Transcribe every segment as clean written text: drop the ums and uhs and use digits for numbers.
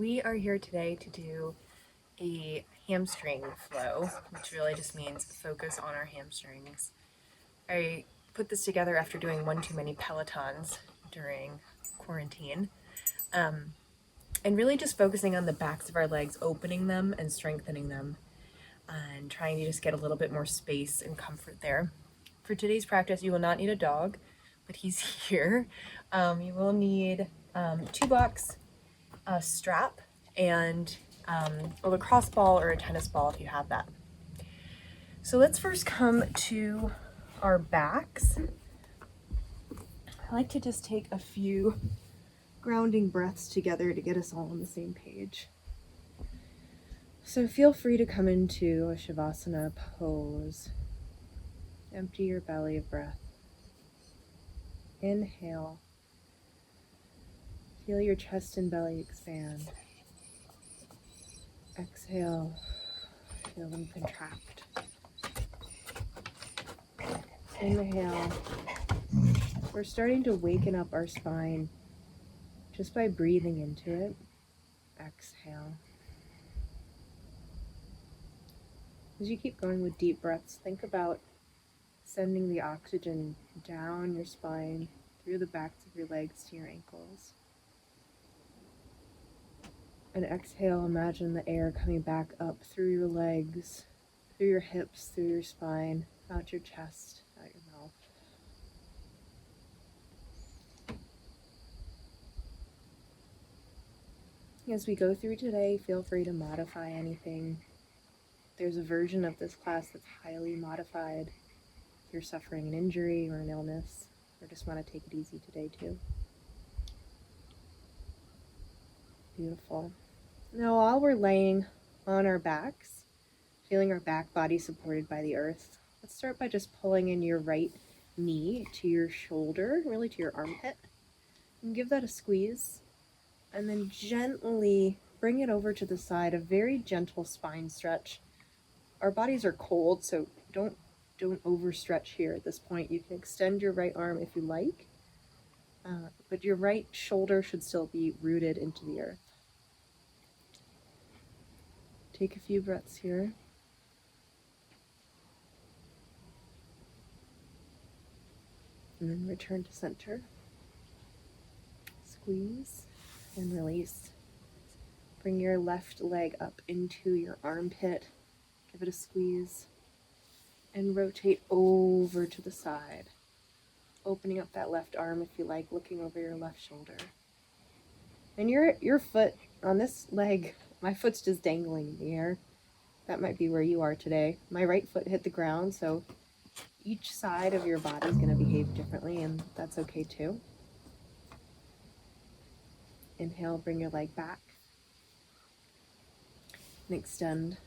We are here today to do a hamstring flow, which really just means focus on our hamstrings. I put this together after doing one too many Pelotons during quarantine, and really just focusing on the backs of our legs, opening them and strengthening them, and trying to just get a little bit more space and comfort there. For today's practice, you will not need a dog, but he's here. You will need 2 blocks, a strap, and a lacrosse ball or a tennis ball if you have that. So let's first come to our backs. I like to just take a few grounding breaths together to get us all on the same page. So feel free to come into a Shavasana pose. Empty your belly of breath. Inhale. Feel your chest and belly expand. Exhale. Feel them contract. Inhale. We're starting to waken up our spine just by breathing into it. Exhale. As you keep going with deep breaths, think about sending the oxygen down your spine, through the backs of your legs to your ankles. And exhale, imagine the air coming back up through your legs, through your hips, through your spine, out your chest, out your mouth. As we go through today, feel free to modify anything. There's a version of this class that's highly modified. If you're suffering an injury or an illness, or just want to take it easy today too. Beautiful. Now while we're laying on our backs, feeling our back body supported by the earth, let's start by just pulling in your right knee to your shoulder, really to your armpit, and give that a squeeze. And then gently bring it over to the side, a very gentle spine stretch. Our bodies are cold, so don't overstretch here at this point. You can extend your right arm if you like, but your right shoulder should still be rooted into the earth. Take a few breaths here. And then return to center. Squeeze and release. Bring your left leg up into your armpit. Give it a squeeze. And rotate over to the side. Opening up that left arm if you like, looking over your left shoulder. And your foot on this leg, my foot's just dangling in the air. That might be where you are today. My right foot hit the ground, so each side of your body is going to behave differently, and that's okay too. Inhale, bring your leg back. And extend.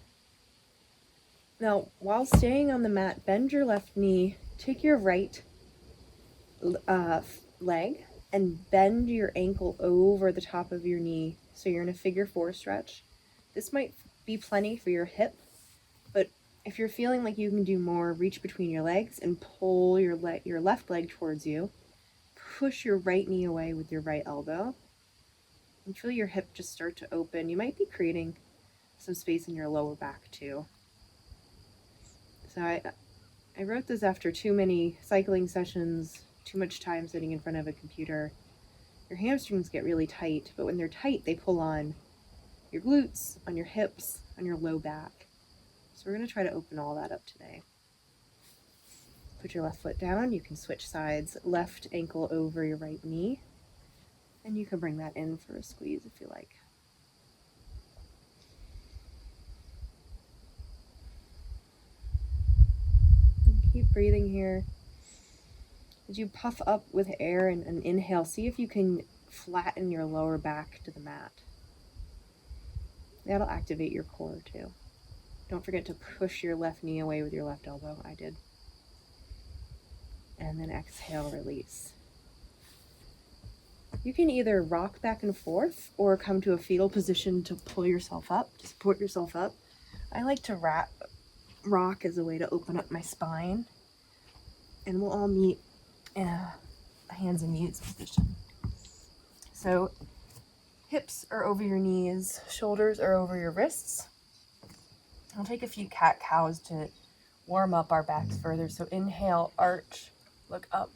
Now, while staying on the mat, bend your left knee, take your right leg, and bend your ankle over the top of your knee. So you're in a figure 4 stretch. This might be plenty for your hip, but if you're feeling like you can do more, reach between your legs and pull your left leg towards you. Push your right knee away with your right elbow. And feel your hip just start to open. You might be creating some space in your lower back too. So I wrote this after too many cycling sessions, too much time sitting in front of a computer. Your hamstrings get really tight, but when they're tight, they pull on your glutes, on your hips, on your low back. So we're going to try to open all that up today. Put your left foot down. You can switch sides, left ankle over your right knee, and you can bring that in for a squeeze if you like. Keep breathing here. As you puff up with air and inhale, see if you can flatten your lower back to the mat. That'll activate your core too. Don't forget to push your left knee away with your left elbow. I did. And then exhale, release. You can either rock back and forth or come to a fetal position to pull yourself up, to support yourself up. I like to rock as a way to open up my spine, and we'll all meet in a hands and knees position. So Hips are over your knees, shoulders are over your wrists. I'll take a few cat-cows to warm up our backs further. So inhale, arch, look up.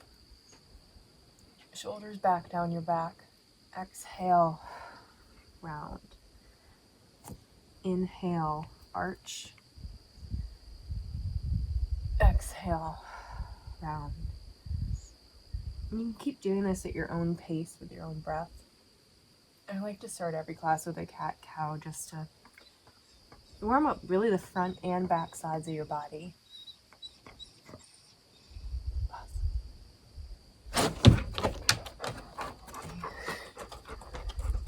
Shoulders back down your back. Exhale, round. Inhale, arch. Exhale, round. And you can keep doing this at your own pace with your own breath. I like to start every class with a cat-cow just to warm up really the front and back sides of your body.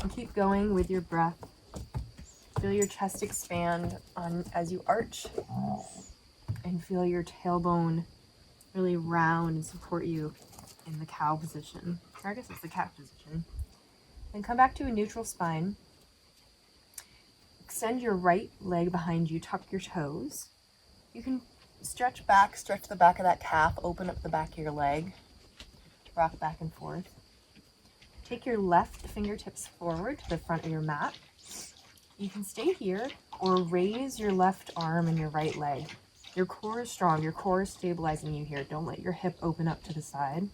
And keep going with your breath. Feel your chest expand as you arch, and feel your tailbone really round and support you in the cow position. Or I guess it's the cat position. Then come back to a neutral spine. Extend your right leg behind you, tuck your toes. You can stretch back, stretch the back of that calf, open up the back of your leg, rock back and forth. Take your left fingertips forward to the front of your mat. You can stay here or raise your left arm and your right leg. Your core is strong, your core is stabilizing you here. Don't let your hip open up to the side.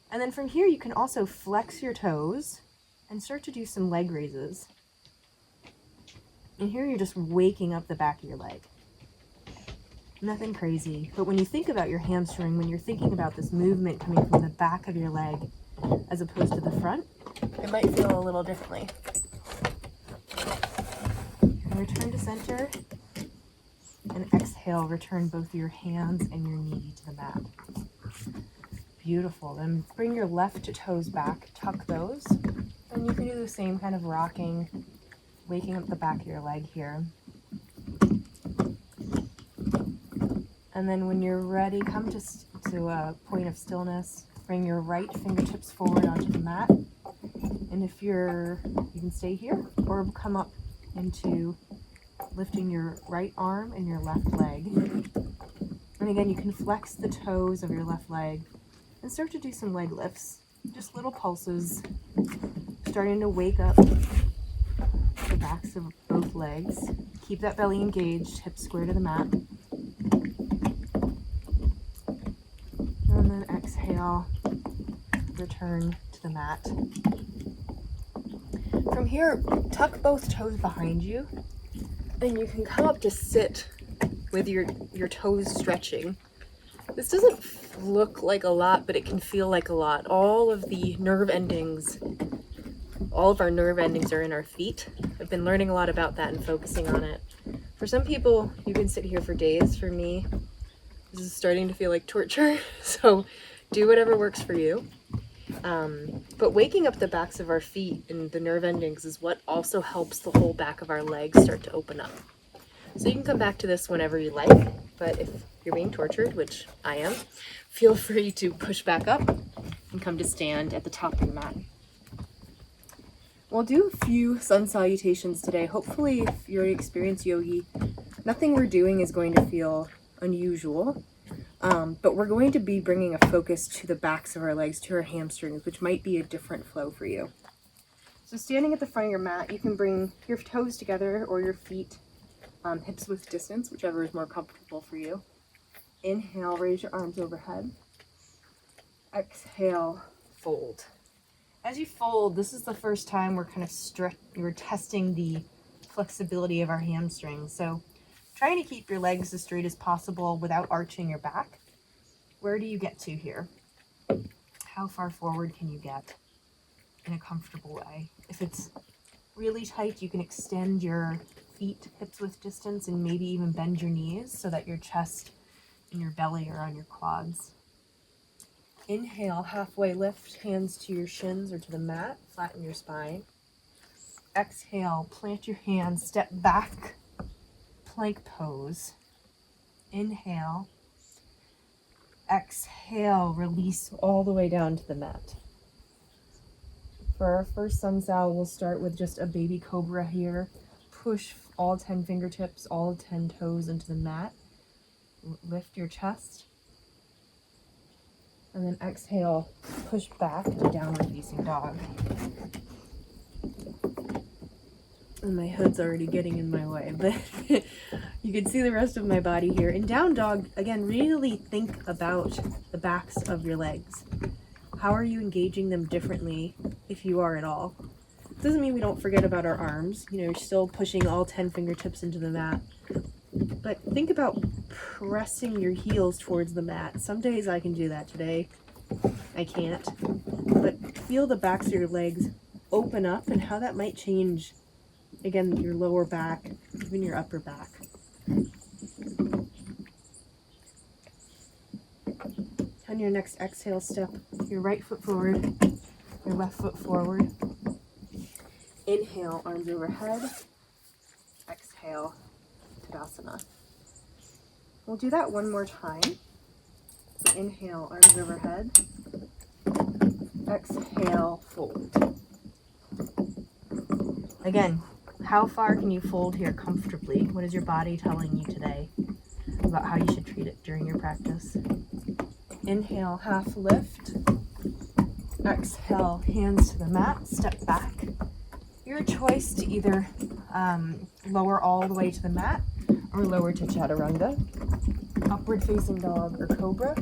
And then from here, you can also flex your toes and start to do some leg raises. And here you're just waking up the back of your leg. Nothing crazy. But when you think about your hamstring, when you're thinking about this movement coming from the back of your leg as opposed to the front, it might feel a little differently. And return to center. And exhale, return both your hands and your knee to the mat. Beautiful. Then bring your left toes back, tuck those. And you can do the same kind of rocking, waking up the back of your leg here. And then when you're ready, come to a point of stillness. Bring your right fingertips forward onto the mat. And if you can stay here or come up into lifting your right arm and your left leg. And again, you can flex the toes of your left leg and start to do some leg lifts. Just little pulses, starting to wake up the backs of both legs. Keep that belly engaged, hips square to the mat. And then exhale, return to the mat. From here, tuck both toes behind you, and you can come up to sit with your toes stretching. This doesn't look like a lot, but it can feel like a lot. All of our nerve endings are in our feet. I've been learning a lot about that and focusing on it. For some people, you can sit here for days. For me, this is starting to feel like torture. So do whatever works for you. But waking up the backs of our feet and the nerve endings is what also helps the whole back of our legs start to open up. So you can come back to this whenever you like, but if you're being tortured, which I am, feel free to push back up and come to stand at the top of the mat. We'll do a few sun salutations today. Hopefully, if you're an experienced yogi, nothing we're doing is going to feel unusual, but we're going to be bringing a focus to the backs of our legs, to our hamstrings, which might be a different flow for you. So standing at the front of your mat, you can bring your toes together or your feet hips width distance, whichever is more comfortable for you. Inhale, raise your arms overhead. Exhale, fold. As you fold, this is the first time we're testing the flexibility of our hamstrings. So trying to keep your legs as straight as possible without arching your back. Where do you get to here? How far forward can you get in a comfortable way? If it's really tight, you can extend your feet hips width distance and maybe even bend your knees so that your chest and your belly are on your quads. Inhale, halfway lift, hands to your shins or to the mat, flatten your spine. Exhale, plant your hands, step back, plank pose. Inhale. Exhale, release all the way down to the mat. For our first sun sal, we'll start with just a baby cobra here. Push all 10 fingertips, all 10 toes into the mat. Lift your chest. And then exhale, push back to downward facing dog. And my hood's already getting in my way, but you can see the rest of my body here. In down dog, again, really think about the backs of your legs. How are you engaging them differently, if you are at all? It doesn't mean we don't forget about our arms. You know, you're still pushing all 10 fingertips into the mat. But think about pressing your heels towards the mat. Some days I can do that. Today I can't. But feel the backs of your legs open up and how that might change, again, your lower back, even your upper back. On your next exhale, step your right foot forward, your left foot forward. Inhale, arms overhead. Exhale, Tadasana. We'll do that one more time. Inhale, arms overhead. Exhale, fold. Again, how far can you fold here comfortably? What is your body telling you today about how you should treat it during your practice? Inhale, half lift. Exhale, hands to the mat, step back. Your choice to either lower all the way to the mat or lower to Chaturanga, upward facing dog or cobra,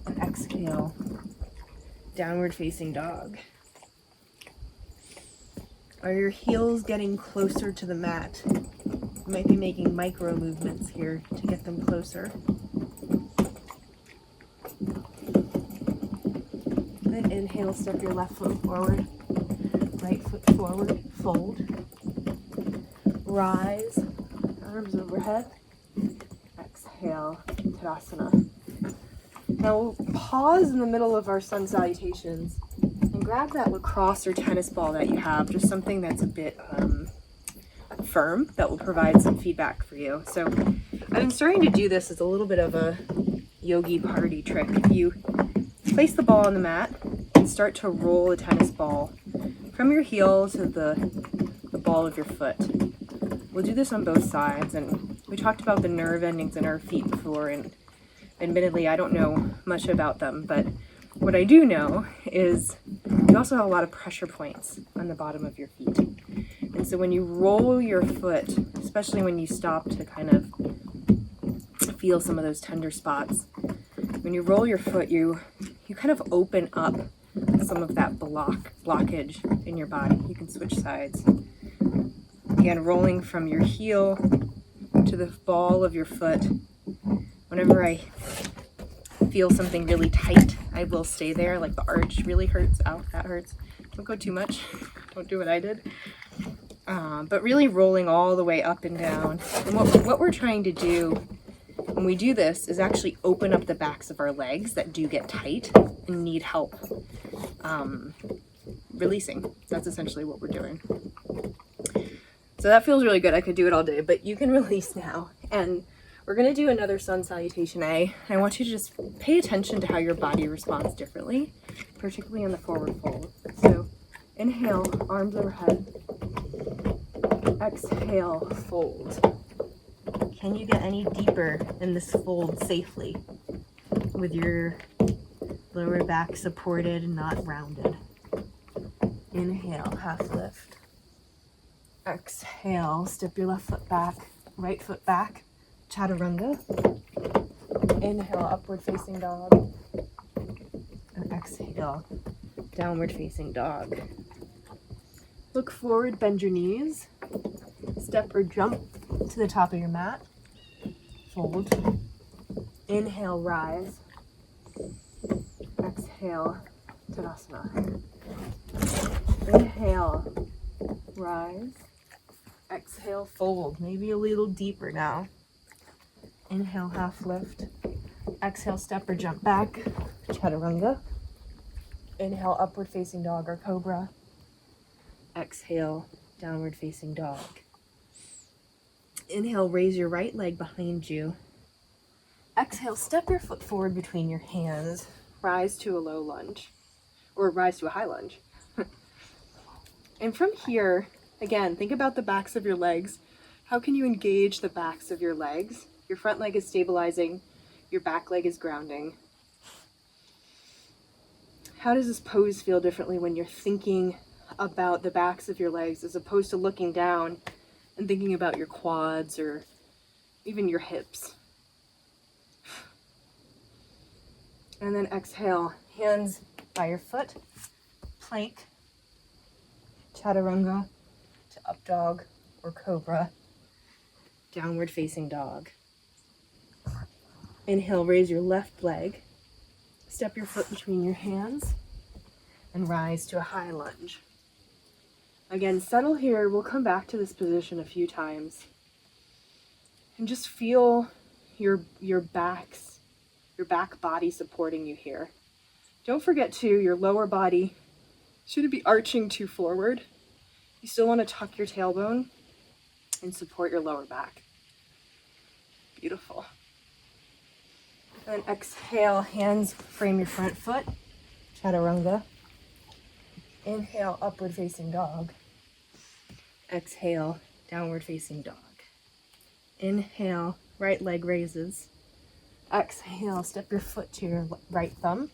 and exhale, downward facing dog. Are your heels getting closer to the mat? You might be making micro movements here to get them closer. Then inhale, step your left foot forward, right foot forward, fold. Rise, arms overhead. Exhale, Tadasana. Now we'll pause in the middle of our sun salutations and grab that lacrosse or tennis ball that you have, just something that's a bit firm that will provide some feedback for you. So I've been starting to do this as a little bit of a yogi party trick. If you place the ball on the mat and start to roll a tennis ball from your heel to the ball of your foot. We'll do this on both sides, and we talked about the nerve endings in our feet before, and admittedly I don't know much about them, but what I do know is you also have a lot of pressure points on the bottom of your feet. And so when you roll your foot, especially when you stop to kind of feel some of those tender spots, when you roll your foot, you kind of open up some of that blockage in your body. You can switch sides. Again, rolling from your heel to the ball of your foot. Whenever I feel something really tight, I will stay there. Like the arch really hurts. Ow, that hurts. Don't go too much. Don't do what I did. But really rolling all the way up and down. And what we're trying to do when we do this is actually open up the backs of our legs that do get tight and need help releasing. That's essentially what we're doing. So that feels really good. I could do it all day, but you can release now. And we're going to do another sun salutation A. I want you to just pay attention to how your body responds differently, particularly in the forward fold. So inhale, arms overhead. Exhale, fold. Can you get any deeper in this fold safely with your lower back supported and not rounded? Inhale, half lift. Exhale, step your left foot back, right foot back, Chaturanga. Inhale, upward facing dog. And exhale, downward facing dog. Look forward, bend your knees. Step or jump to the top of your mat. Fold. Inhale, rise. Exhale, Tadasana. Inhale, rise. Exhale, fold. Maybe a little deeper now. Inhale, half lift. Exhale, step or jump back, Chaturanga. Inhale, upward facing dog or cobra. Exhale, downward facing dog. Inhale, raise your right leg behind you. Exhale, step your foot forward between your hands. Rise to a low lunge, or rise to a high lunge. And from here, again, think about the backs of your legs. How can you engage the backs of your legs? Your front leg is stabilizing, your back leg is grounding. How does this pose feel differently when you're thinking about the backs of your legs as opposed to looking down and thinking about your quads or even your hips. And then exhale, hands by your foot, plank, chaturanga to up dog or cobra, downward facing dog. Inhale, raise your left leg, step your foot between your hands, and rise to a high lunge. Again, settle here. We'll come back to this position a few times. And just feel your back body supporting you here. Don't forget too, your lower body shouldn't be arching too forward. You still want to tuck your tailbone and support your lower back. Beautiful. And exhale, hands frame your front foot, chaturanga. Inhale, upward facing dog. Exhale, downward facing dog. Inhale, right leg raises. Exhale, step your foot to your right thumb.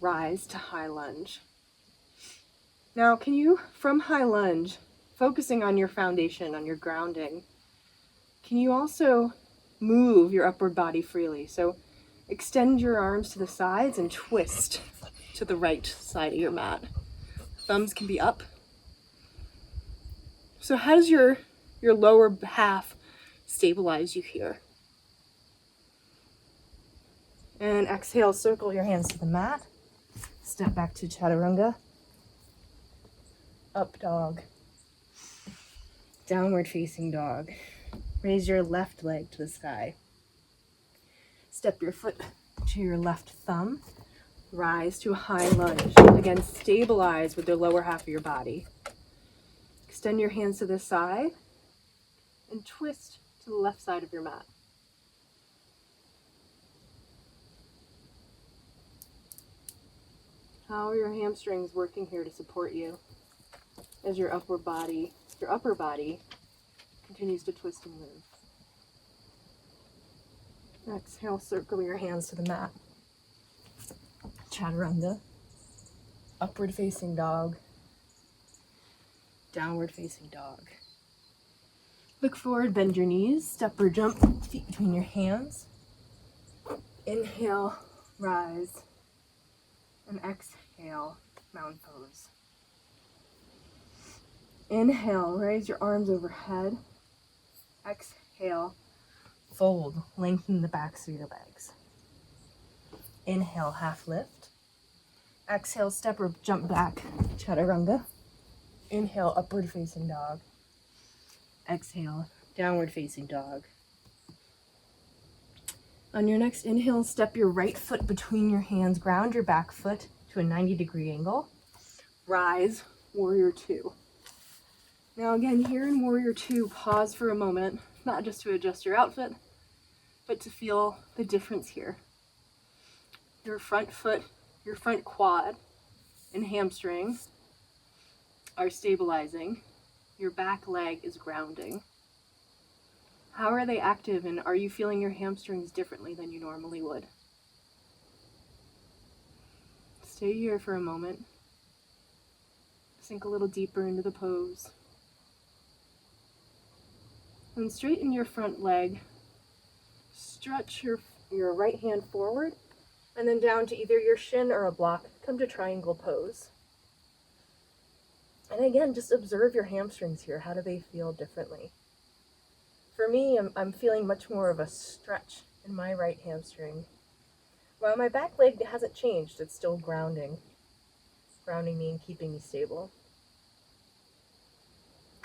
Rise to high lunge. Now, can you, from high lunge, focusing on your foundation, on your grounding, can you also move your upward body freely? So extend your arms to the sides and twist to the right side of your mat. Thumbs can be up. So how does your lower half stabilize you here? And exhale, circle your hands to the mat. Step back to chaturanga. Up dog. Downward facing dog. Raise your left leg to the sky. Step your foot to your left thumb. Rise to a high lunge. Again, stabilize with the lower half of your body. Extend your hands to the side and twist to the left side of your mat. How are your hamstrings working here to support you as your upper body continues to twist and move? Exhale, circle your hands to the mat. Chaturanga, upward facing dog, downward facing dog. Look forward, bend your knees, step or jump, feet between your hands. Inhale, rise, and exhale, mountain pose. Inhale, raise your arms overhead. Exhale, fold, lengthen the backs of your legs. Inhale, half lift. Exhale, step or jump back, chaturanga. Inhale, upward facing dog. Exhale, downward facing dog. On your next inhale, step your right foot between your hands, ground your back foot to a 90-degree angle. Rise, warrior two. Now again, here in warrior two, pause for a moment, not just to adjust your outfit, but to feel the difference here. Your front foot, your front quad and hamstring are stabilizing. Your back leg is grounding. How are they active, and are you feeling your hamstrings differently than you normally would? Stay here for a moment. Sink a little deeper into the pose. And straighten your front leg. Stretch your right hand forward and then down to either your shin or a block. Come to triangle pose. And again, just observe your hamstrings here. How do they feel differently? For me, I'm feeling much more of a stretch in my right hamstring. While my back leg hasn't changed, it's still grounding. Grounding me and keeping me stable.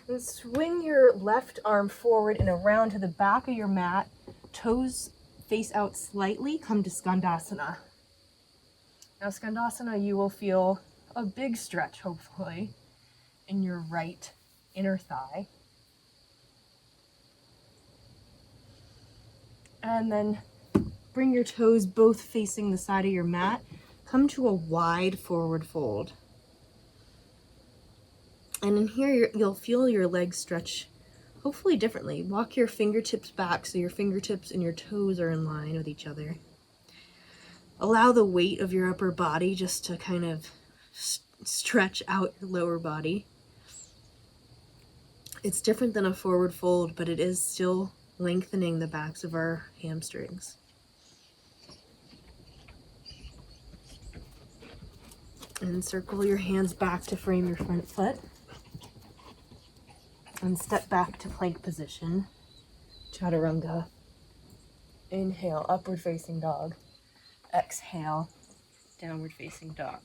And swing your left arm forward and around to the back of your mat. Toes face out slightly. Come to Skandasana. Now Skandasana, you will feel a big stretch, hopefully, in your right inner thigh. And then bring your toes both facing the side of your mat. Come to a wide forward fold. And in here, you'll feel your legs stretch, hopefully differently. Walk your fingertips back so your fingertips and your toes are in line with each other. Allow the weight of your upper body just to kind of stretch out your lower body. It's different than a forward fold, but it is still lengthening the backs of our hamstrings. And circle your hands back to frame your front foot. And step back to plank position. Chaturanga. Inhale, upward facing dog. Exhale, downward facing dog.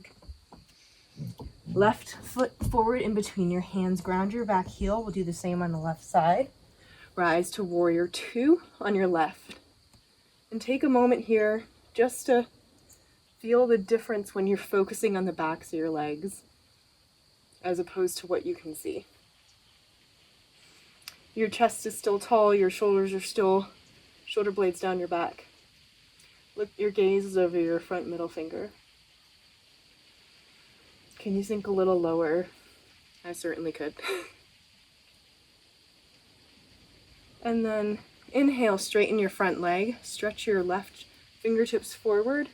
Left foot forward in between your hands. Ground your back heel. We'll do the same on the left side. Rise to warrior two on your left. And take a moment here just to feel the difference when you're focusing on the backs of your legs as opposed to what you can see. Your chest is still tall, your shoulders are still shoulder blades down your back. Look, your gaze is over your front middle finger. Can you sink a little lower? I certainly could. And then inhale, straighten your front leg, stretch your left fingertips forward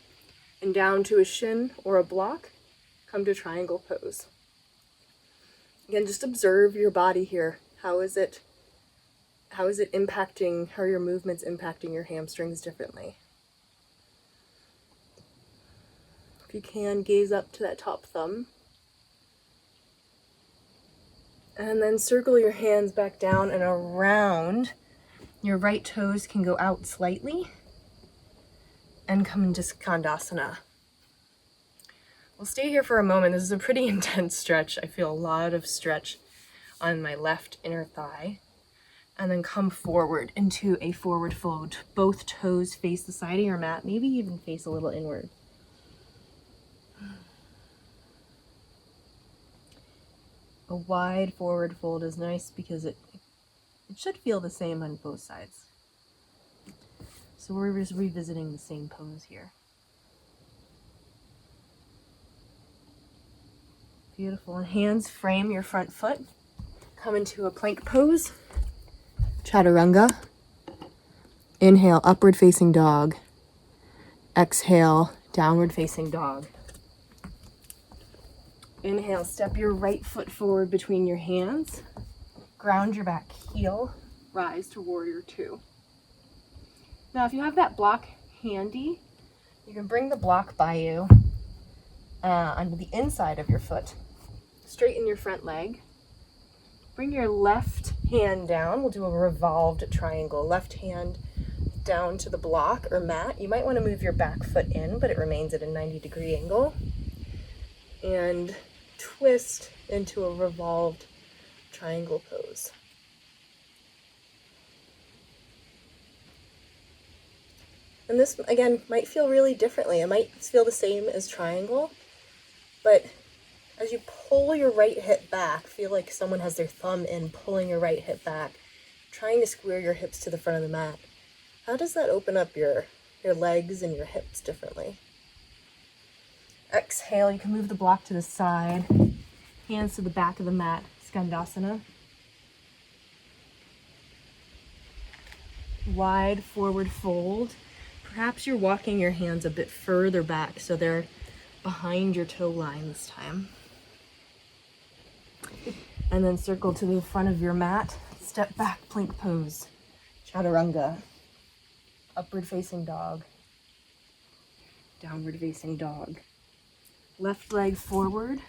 and down to a shin or a block. Come to triangle pose. Again, just observe your body here. How is it impacting, how are your movements impacting your hamstrings differently? If you can, gaze up to that top thumb. And then circle your hands back down and around. Your right toes can go out slightly and come into Skandasana. We'll stay here for a moment. This is a pretty intense stretch. I feel a lot of stretch on my left inner thigh. And then come forward into a forward fold. Both toes face the side of your mat, maybe even face a little inward. A wide forward fold is nice because it should feel the same on both sides. So we're just revisiting the same pose here. Beautiful. And hands frame your front foot. Come into a plank pose. Chaturanga. Inhale, upward facing dog. Exhale, downward facing dog. Inhale, step your right foot forward between your hands. Ground your back heel. Rise to warrior two. Now, if you have that block handy, you can bring the block by you onto the inside of your foot. Straighten your front leg. Bring your left hand down. We'll do a revolved triangle. Left hand down to the block or mat. You might want to move your back foot in, but it remains at a 90-degree angle. And twist into a revolved triangle pose. And this, again, might feel really differently. It might feel the same as triangle, but as you pull your right hip back, feel like someone has their thumb in pulling your right hip back, trying to square your hips to the front of the mat. How does that open up your legs and your hips differently? Exhale, you can move the block to the side, hands to the back of the mat, Skandasana. Wide forward fold. Perhaps you're walking your hands a bit further back so they're behind your toe line this time. And then circle to the front of your mat, step back plank pose, Chaturanga, upward facing dog, downward facing dog. Left leg forward,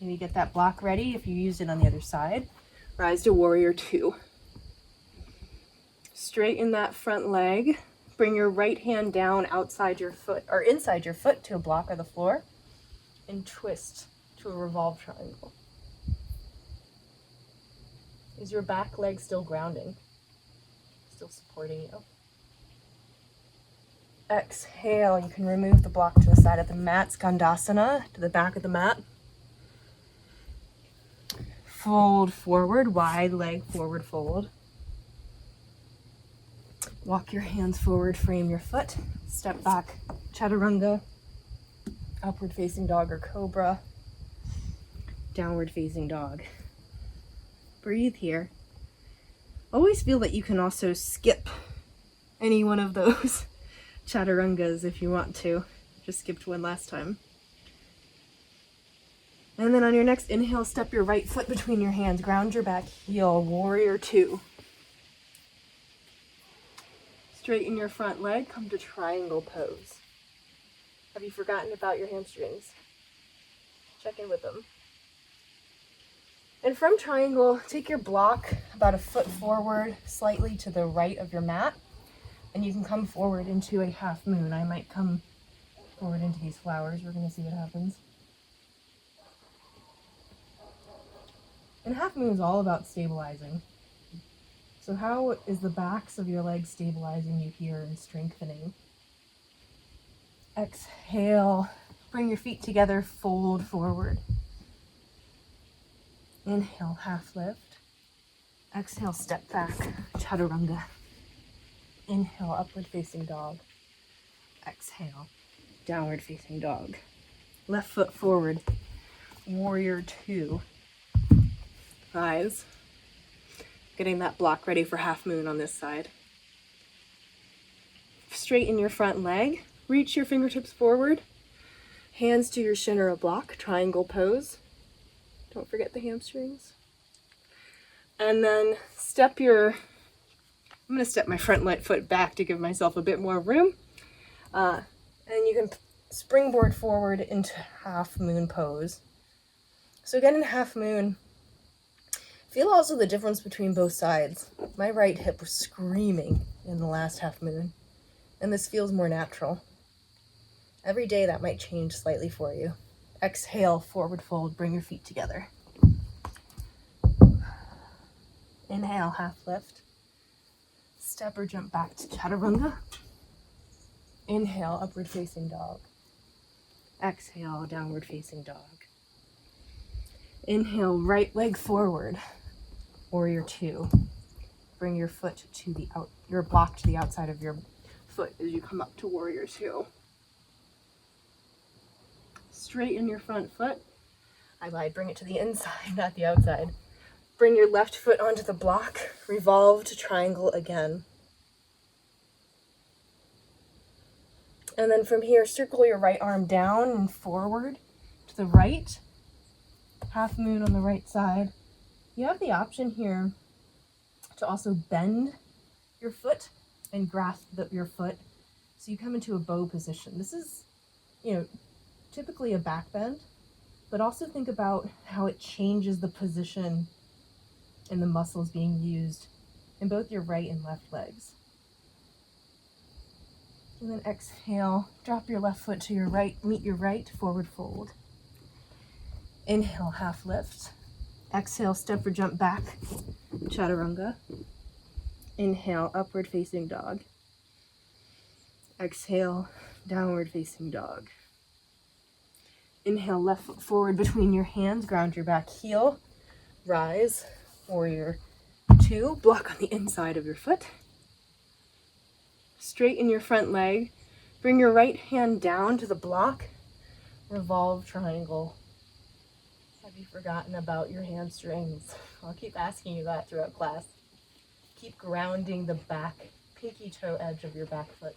maybe get that block ready if you used it on the other side. Rise to warrior two. Straighten that front leg, bring your right hand down outside your foot or inside your foot to a block or the floor and twist to a revolved triangle. Is your back leg still grounding? Still supporting you? Exhale, you can remove the block to the side of the mat, Skandasana, to the back of the mat. Fold forward, wide leg forward fold. Walk your hands forward, frame your foot. Step back, Chaturanga, upward facing dog or cobra, downward facing dog. Breathe here. Always feel that you can also skip any one of those Chaturangas if you want to. Just skipped one last time. And then on your next inhale, step your right foot between your hands, ground your back heel, warrior two. Straighten your front leg, come to triangle pose. Have you forgotten about your hamstrings? Check in with them. And from triangle, take your block about a foot forward, slightly to the right of your mat, and you can come forward into a half moon. I might come forward into these flowers. We're gonna see what happens. And half moon is all about stabilizing. So how is the backs of your legs stabilizing you here and strengthening? Exhale, bring your feet together, fold forward. Inhale, half lift. Exhale, step back, chaturanga. Inhale, upward facing dog. Exhale, downward facing dog. Left foot forward, warrior two. Rise. Getting that block ready for half moon on this side. Straighten your front leg. Reach your fingertips forward. Hands to your shin or a block. Triangle pose. Don't forget the hamstrings. And then I'm going to step my front right foot back to give myself a bit more room. And you can springboard forward into half moon pose. So again, in half moon, feel also the difference between both sides. My right hip was screaming in the last half moon, and this feels more natural. Every day that might change slightly for you. Exhale, forward fold, bring your feet together. Inhale, half lift. Step or jump back to chaturanga. Inhale, upward facing dog. Exhale, downward facing dog. Inhale, right leg forward. Warrior two. Bring your foot to your block to the outside of your foot as you come up to warrior two. Straighten your front foot. I lied, bring it to the inside, not the outside. Bring your left foot onto the block. Revolve to triangle again. And then from here, circle your right arm down and forward to the right. Half moon on the right side. You have the option here to also bend your foot and grasp your foot. So you come into a bow position. This is, typically a back bend, but also think about how it changes the position and the muscles being used in both your right and left legs. And then exhale, drop your left foot to your right, meet your right, forward fold. Inhale, half lift. Exhale, step or jump back, chaturanga. Inhale, upward facing dog. Exhale, downward facing dog. Inhale, left foot forward between your hands, ground your back heel. Rise, warrior two, block on the inside of your foot. Straighten your front leg. Bring your right hand down to the block. Revolve triangle. Have you forgotten about your hamstrings? I'll keep asking you that throughout class. Keep grounding the back, pinky toe edge of your back foot.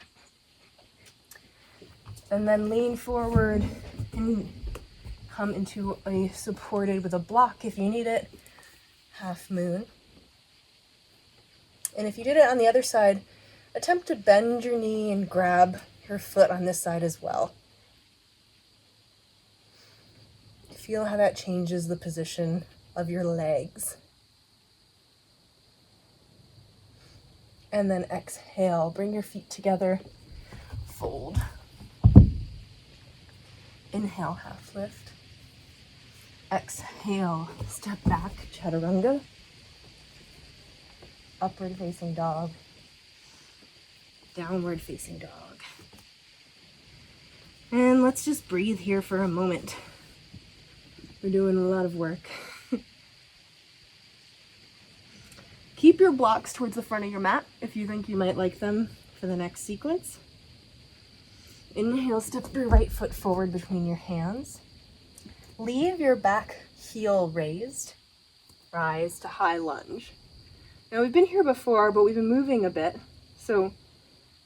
And then lean forward and come into a supported with a block if you need it, half moon. And if you did it on the other side, attempt to bend your knee and grab your foot on this side as well. Feel how that changes the position of your legs. And then exhale, bring your feet together, fold. Inhale, half lift. Exhale, step back, chaturanga. Upward facing dog. Downward facing dog. And let's just breathe here for a moment. We're doing a lot of work. Keep your blocks towards the front of your mat if you think you might like them for the next sequence. Inhale, step your right foot forward between your hands. Leave your back heel raised. Rise to high lunge. Now we've been here before, but we've been moving a bit. So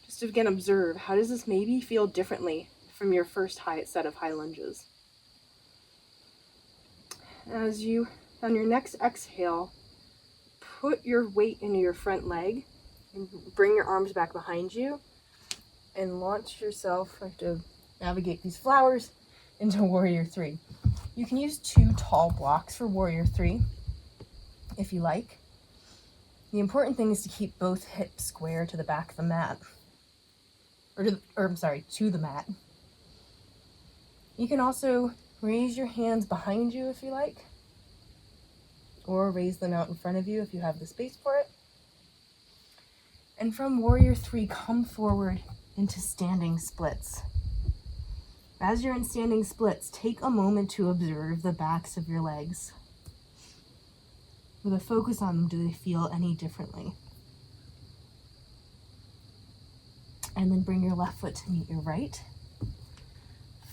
just again, observe, how does this maybe feel differently from your first set of high lunges? On your next exhale, put your weight into your front leg and bring your arms back behind you and launch yourself. I have to navigate these flowers into Warrior 3. You can use 2 tall blocks for Warrior 3 if you like. The important thing is to keep both hips square to the back of the mat. To the mat. You can also raise your hands behind you if you like, or raise them out in front of you if you have the space for it. And from Warrior 3, come forward into standing splits. As you're in standing splits, take a moment to observe the backs of your legs. With a focus on them, do they feel any differently? And then bring your left foot to meet your right.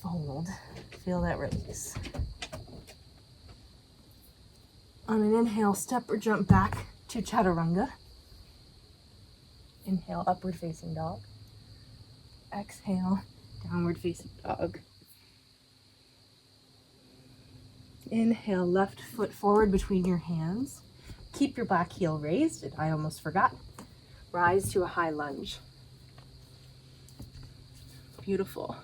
Fold. Feel that release. On an inhale, step or jump back to chaturanga. Inhale, upward facing dog. Exhale, downward facing dog. Inhale, left foot forward between your hands. Keep your back heel raised. I almost forgot. Rise to a high lunge. Beautiful.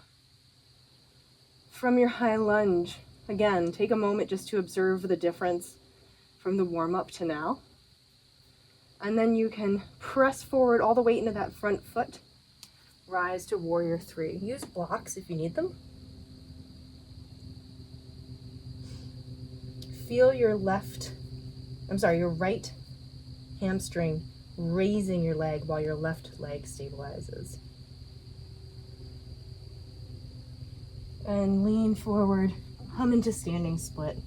From your high lunge, again, take a moment just to observe the difference from the warm-up to now. And then you can press forward all the weight into that front foot. Rise to Warrior 3. Use blocks if you need them. Feel your right hamstring raising your leg while your left leg stabilizes. And lean forward, come into standing split.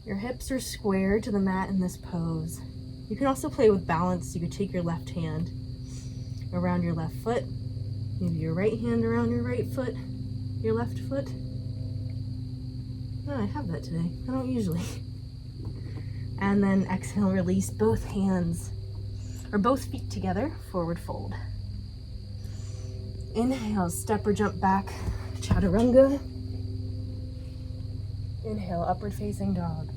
Your hips are squared to the mat in this pose. You can also play with balance. You could take your left hand around your left foot, maybe your right hand around your right foot, your left foot. Oh, I have that today. I don't usually. And then exhale, release both hands, or both feet together, forward fold. Inhale, step or jump back, chaturanga. Inhale, upward facing dog.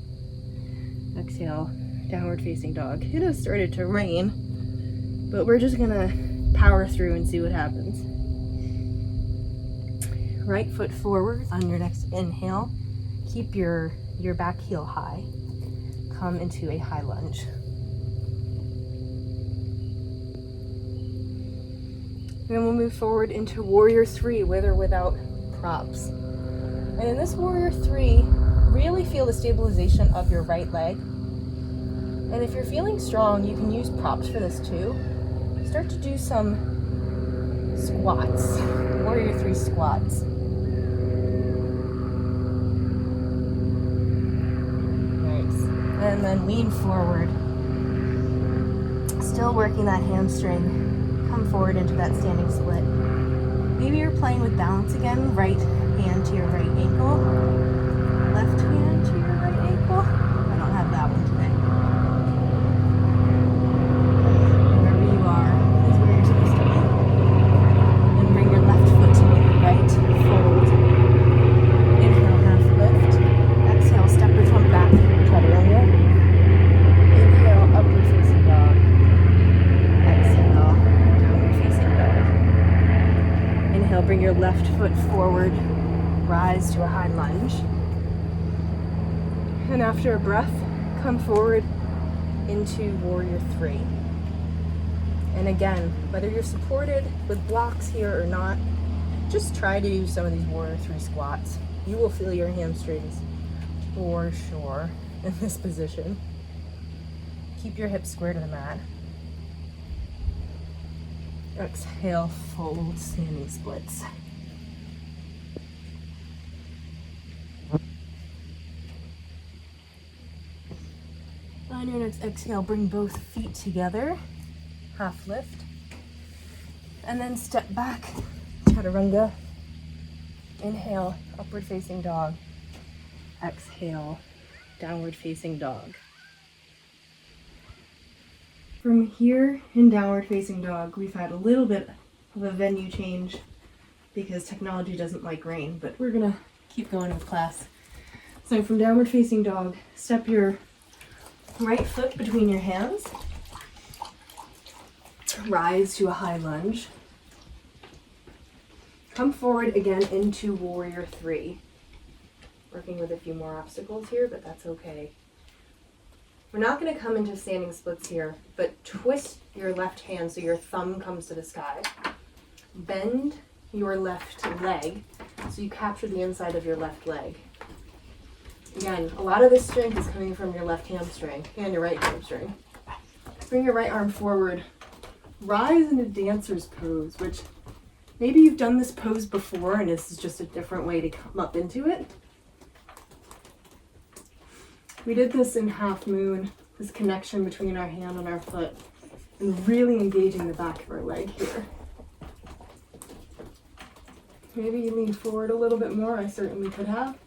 Exhale, downward facing dog. It has started to rain, but we're just gonna power through and see what happens. Right foot forward on your next inhale. Keep your back heel high. Come into a high lunge. Then we'll move forward into Warrior 3 with or without props. And in this Warrior 3, really feel the stabilization of your right leg. And if you're feeling strong, you can use props for this too. Start to do some squats, Warrior 3 squats. Nice. And then lean forward. Still working that hamstring. Come forward into that standing split. Maybe you're playing with balance again. Right hand to your right ankle. Left hand to your right ankle. I don't have that one today. Wherever you are is where you're supposed to be. And bring your left foot to your right. Fold. Inhale, half lift. Exhale, step or jump back. Chaturanga. Inhale, upward facing dog. Exhale, downward facing dog. Inhale, bring your left foot forward. Rise to a high lunge. And after a breath, come forward into Warrior 3. And again, whether you're supported with blocks here or not, just try to do some of these Warrior 3 squats. You will feel your hamstrings for sure in this position. Keep your hips square to the mat. Exhale, fold, standing splits. On your next exhale, bring both feet together, half lift, and then step back, chaturanga. Inhale, upward facing dog. Exhale, downward facing dog. From here in downward facing dog, we've had a little bit of a venue change because technology doesn't like rain, but we're gonna keep going with class. So from downward facing dog, step your right foot between your hands. Rise to a high lunge. Come forward again into warrior three. Working with a few more obstacles here, but that's okay. We're not going to come into standing splits here, but twist your left hand so your thumb comes to the sky. Bend your left leg so you capture the inside of your left leg. Again, a lot of this strength is coming from your left hamstring and your right hamstring. Bring your right arm forward. Rise into dancer's pose, which maybe you've done this pose before and this is just a different way to come up into it. We did this in half moon, this connection between our hand and our foot, and really engaging the back of our leg here. Maybe you lean forward a little bit more, I certainly could have.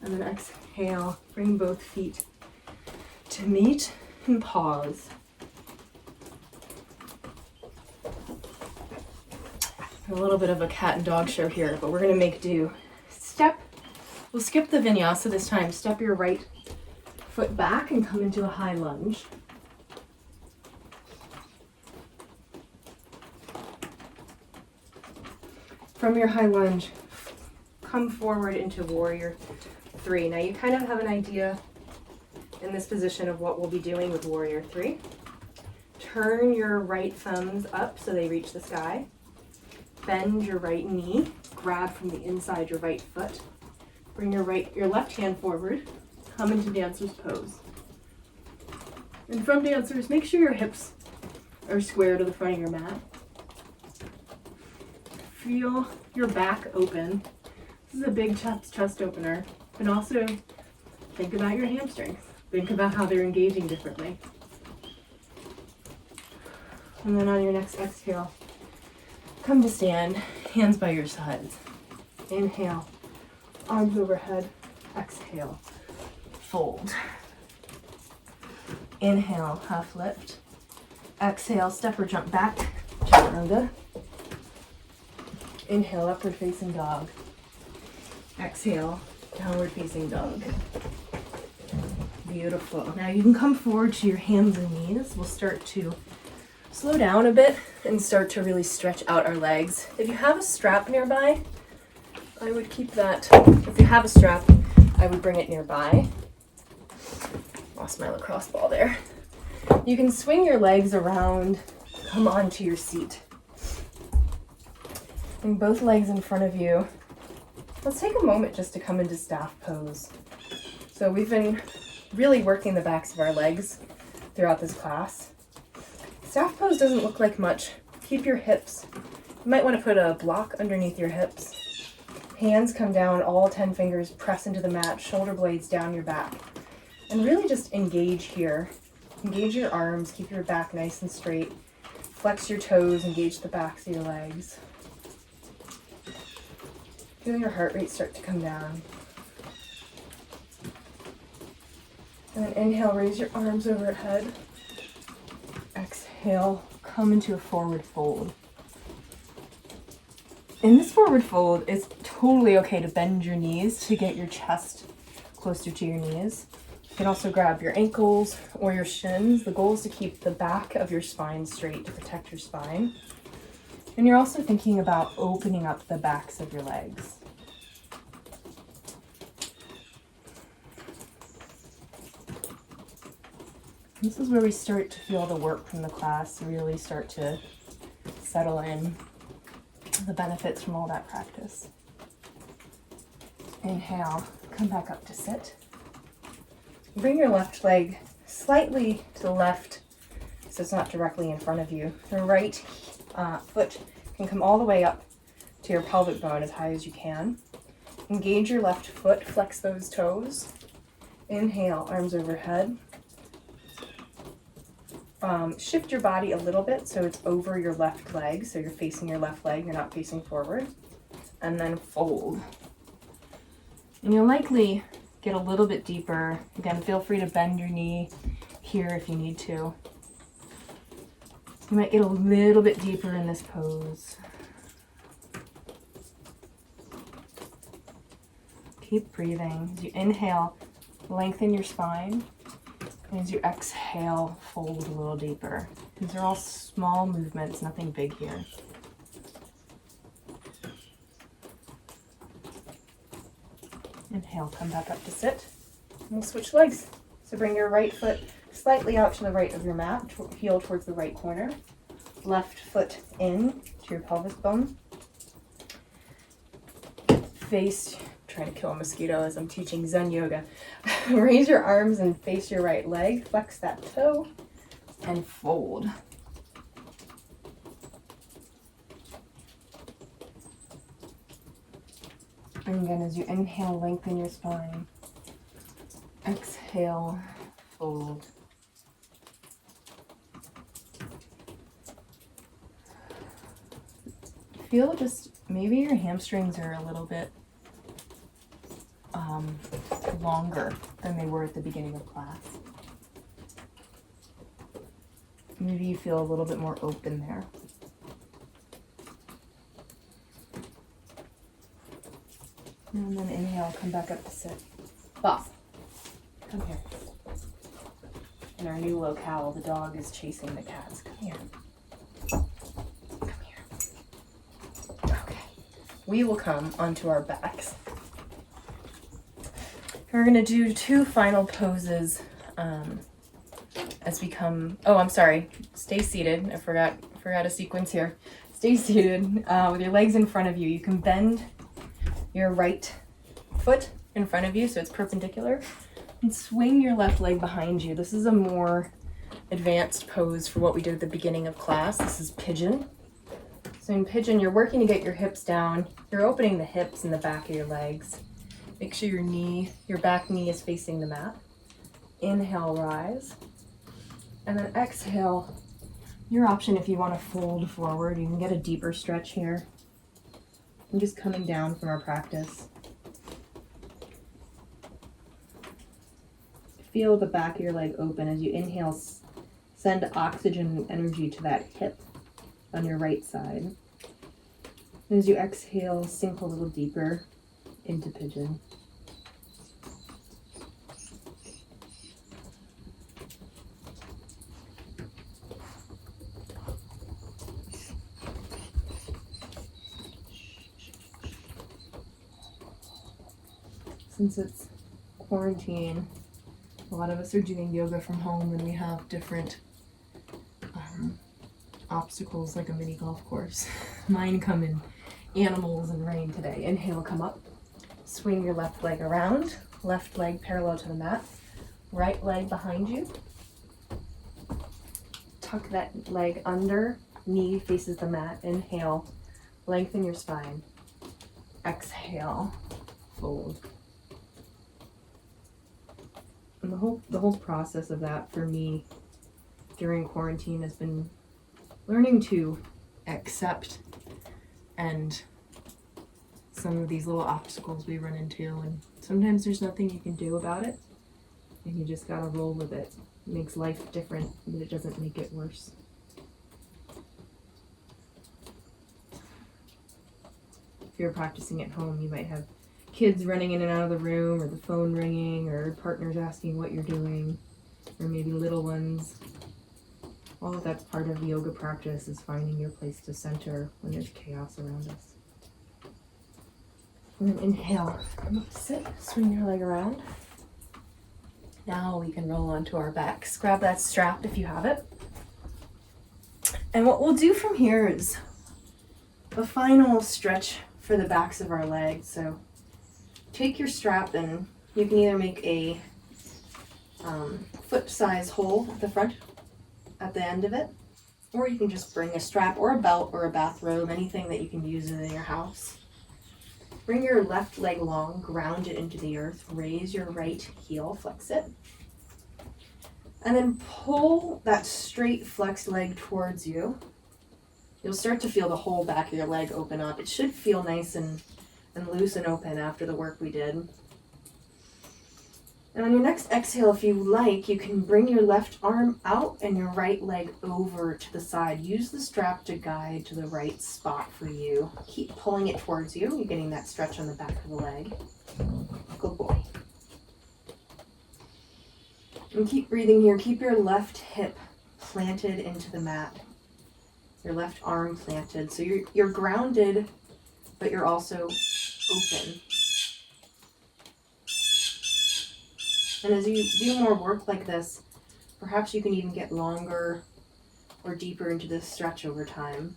And then exhale, bring both feet to meet and pause. A little bit of a cat and dog show here, but we're gonna make do. We'll skip the vinyasa this time. Step your right foot back and come into a high lunge. From your high lunge, come forward into warrior three. Now you kind of have an idea in this position of what we'll be doing with warrior three. Turn your right thumbs up so they reach the sky. Bend your right knee, grab from the inside your right foot. Bring your left hand forward, come into dancer's pose. And from dancers, make sure your hips are square to the front of your mat. Feel your back open. This is a big chest opener, but also think about your hamstrings. Think about how they're engaging differently. And then on your next exhale, come to stand, hands by your sides. Inhale, arms overhead. Exhale, fold. Inhale, half lift. Exhale, step or jump back, chaturanga. Inhale, upward facing dog. Exhale, downward facing dog. Beautiful. Now you can come forward to your hands and knees. We'll start to slow down a bit and start to really stretch out our legs. If you have a strap nearby, I would keep that. If you have a strap, I would bring it nearby. Lost my lacrosse ball there. You can swing your legs around, come onto your seat. Bring both legs in front of you. Let's take a moment just to come into staff pose. So we've been really working the backs of our legs throughout this class. Staff pose doesn't look like much. Keep your hips. You might want to put a block underneath your hips. Hands come down, all 10 fingers press into the mat, shoulder blades down your back. And really just engage here. Engage your arms, keep your back nice and straight. Flex your toes, engage the backs of your legs. Feel your heart rate start to come down. And then inhale, raise your arms overhead. Exhale, come into a forward fold. In this forward fold, it's totally okay to bend your knees to get your chest closer to your knees. You can also grab your ankles or your shins. The goal is to keep the back of your spine straight to protect your spine. And you're also thinking about opening up the backs of your legs. This is where we start to feel the work from the class, really start to settle in the benefits from all that practice. Inhale, come back up to sit. Bring your left leg slightly to the left so it's not directly in front of you. The right foot can come all the way up to your pelvic bone as high as you can. Engage your left foot, flex those toes. Inhale, arms overhead. Shift your body a little bit so it's over your left leg, so you're facing your left leg, you're not facing forward. And then fold. And you'll likely get a little bit deeper. Again, feel free to bend your knee here if you need to. You might get a little bit deeper in this pose. Keep breathing. As you inhale, lengthen your spine. And as you exhale, fold a little deeper. These are all small movements, nothing big here. Inhale, come back up to sit. And we'll switch legs. So bring your right foot slightly out to the right of your mat, heel towards the right corner. Left foot in to your pelvis bone. Face, trying to kill a mosquito as I'm teaching Zen yoga. Raise your arms and face your right leg. Flex that toe and fold. And again, as you inhale, lengthen your spine. Exhale, fold. Feel just maybe your hamstrings are a little bit longer than they were at the beginning of class. Maybe you feel a little bit more open there. And then inhale, come back up to sit. Boss, come here. In our new locale, the dog is chasing the cats. Come here. Come here. Okay. We will come onto our backs. We're going to do 2 final poses as we come. Oh, I'm sorry. Stay seated. I forgot a sequence here. Stay seated with your legs in front of you. You can bend your right foot in front of you so it's perpendicular, and swing your left leg behind you. This is a more advanced pose for what we did at the beginning of class. This is pigeon. So in pigeon, you're working to get your hips down. You're opening the hips and the back of your legs. Make sure your back knee is facing the mat. Inhale, rise. And then exhale, your option if you want to fold forward. You can get a deeper stretch here. I'm just coming down from our practice. Feel the back of your leg open as you inhale. Send oxygen and energy to that hip on your right side. And as you exhale, sink a little deeper into pigeon. Since it's quarantine, a lot of us are doing yoga from home, and we have different obstacles like a mini golf course. Mine come in animals and rain today. Inhale, come up. Swing your left leg around. Left leg parallel to the mat. Right leg behind you. Tuck that leg under. Knee faces the mat. Inhale. Lengthen your spine. Exhale. Fold. And the whole process of that for me during quarantine has been learning to accept and some of these little obstacles we run into, and sometimes there's nothing you can do about it, and you just gotta roll with it. It makes life different, but it doesn't make it worse. If you're practicing at home, you might have kids running in and out of the room, or the phone ringing, or partners asking what you're doing, or maybe little ones. All of that's part of yoga practice, is finding your place to center when there's chaos around us. And then inhale, come up to sit, swing your leg around. Now we can roll onto our backs. Grab that strap if you have it. And what we'll do from here is a final stretch for the backs of our legs. So take your strap, and you can either make a foot size hole at the front, at the end of it, or you can just bring a strap or a belt or a bathrobe, anything that you can use in your house. Bring your left leg long, ground it into the earth, raise your right heel, flex it, and then pull that straight flexed leg towards you. You'll start to feel the whole back of your leg open up. It should feel nice and loose and open after the work we did. And on your next exhale, if you like, you can bring your left arm out and your right leg over to the side. Use the strap to guide to the right spot for you. Keep pulling it towards you. You're getting that stretch on the back of the leg. Good boy. And keep breathing here. Keep your left hip planted into the mat. Your left arm planted. So you're grounded, but you're also open. And as you do more work like this, perhaps you can even get longer or deeper into this stretch over time.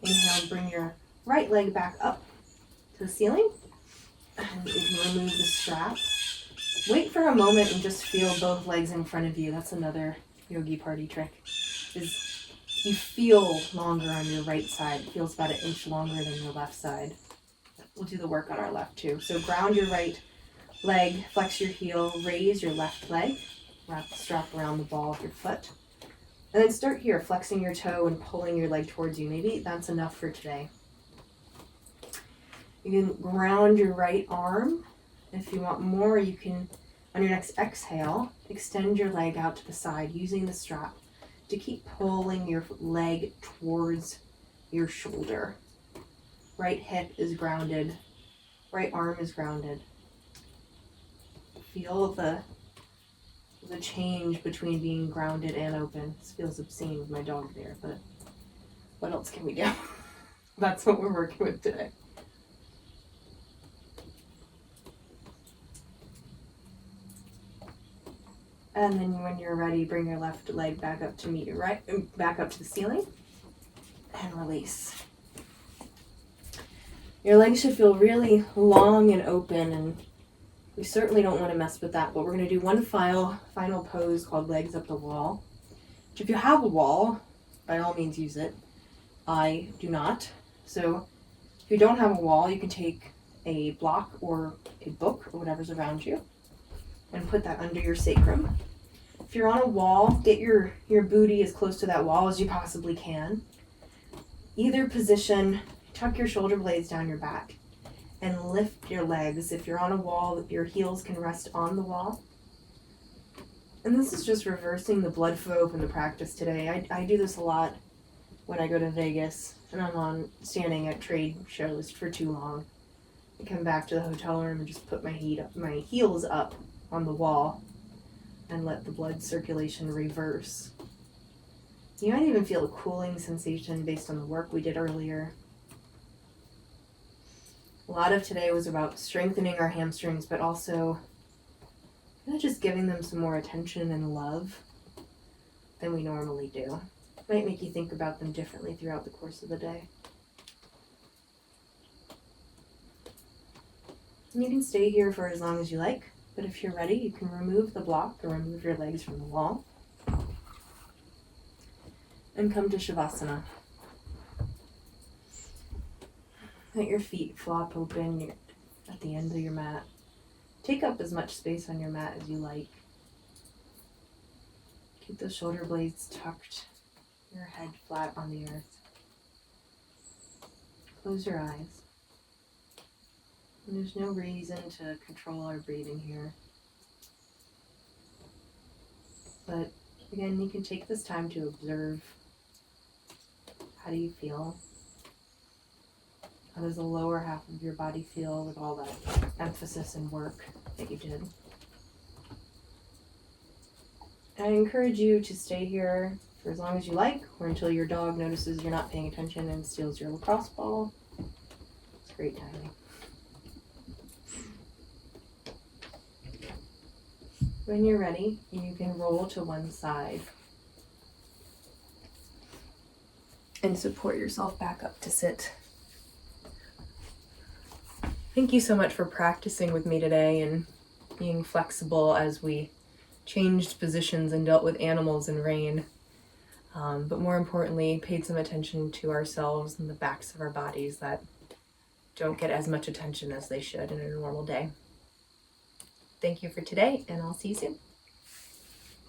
Inhale, bring your right leg back up to the ceiling. And you can remove the strap. Wait for a moment and just feel both legs in front of you. That's another yogi party trick. Is you feel longer on your right side. It feels about 1 inch longer than your left side. We'll do the work on our left too. So ground your right leg, flex your heel, raise your left leg, wrap the strap around the ball of your foot. And then start here, flexing your toe and pulling your leg towards you. Maybe that's enough for today. You can ground your right arm. If you want more, you can, on your next exhale, extend your leg out to the side using the strap to keep pulling your leg towards your shoulder. Right hip is grounded. Right arm is grounded. Feel the change between being grounded and open. This feels obscene with my dog there, but what else can we do? That's what we're working with today. And then when you're ready, bring your left leg back up to meet your right, back up to the ceiling, and release. Your legs should feel really long and open, and we certainly don't want to mess with that, but we're going to do one final pose called legs up the wall. Which if you have a wall, by all means use it. I do not. So if you don't have a wall, you can take a block or a book or whatever's around you and put that under your sacrum. If you're on a wall, get your booty as close to that wall as you possibly can. Either position, tuck your shoulder blades down your back and lift your legs. If you're on a wall, your heels can rest on the wall. And this is just reversing the blood flow from the practice today. I do this a lot when I go to Vegas and I'm standing at trade shows for too long. I come back to the hotel room and just put my heels up on the wall and let the blood circulation reverse. You might even feel a cooling sensation based on the work we did earlier. A lot of today was about strengthening our hamstrings, but also just giving them some more attention and love than we normally do. It might make you think about them differently throughout the course of the day. And you can stay here for as long as you like, but if you're ready, you can remove the block or remove your legs from the wall and come to Shavasana. Let your feet flop open at the end of your mat. Take up as much space on your mat as you like. Keep the shoulder blades tucked, your head flat on the earth. Close your eyes. And there's no reason to control our breathing here. But again, you can take this time to observe. How do you feel? How does the lower half of your body feel with all that emphasis and work that you did? And I encourage you to stay here for as long as you like, or until your dog notices you're not paying attention and steals your lacrosse ball. It's great timing. When you're ready, you can roll to one side and support yourself back up to sit. Thank you so much for practicing with me today and being flexible as we changed positions and dealt with animals and rain. But more importantly, paid some attention to ourselves and the backs of our bodies that don't get as much attention as they should in a normal day. Thank you for today, and I'll see you soon.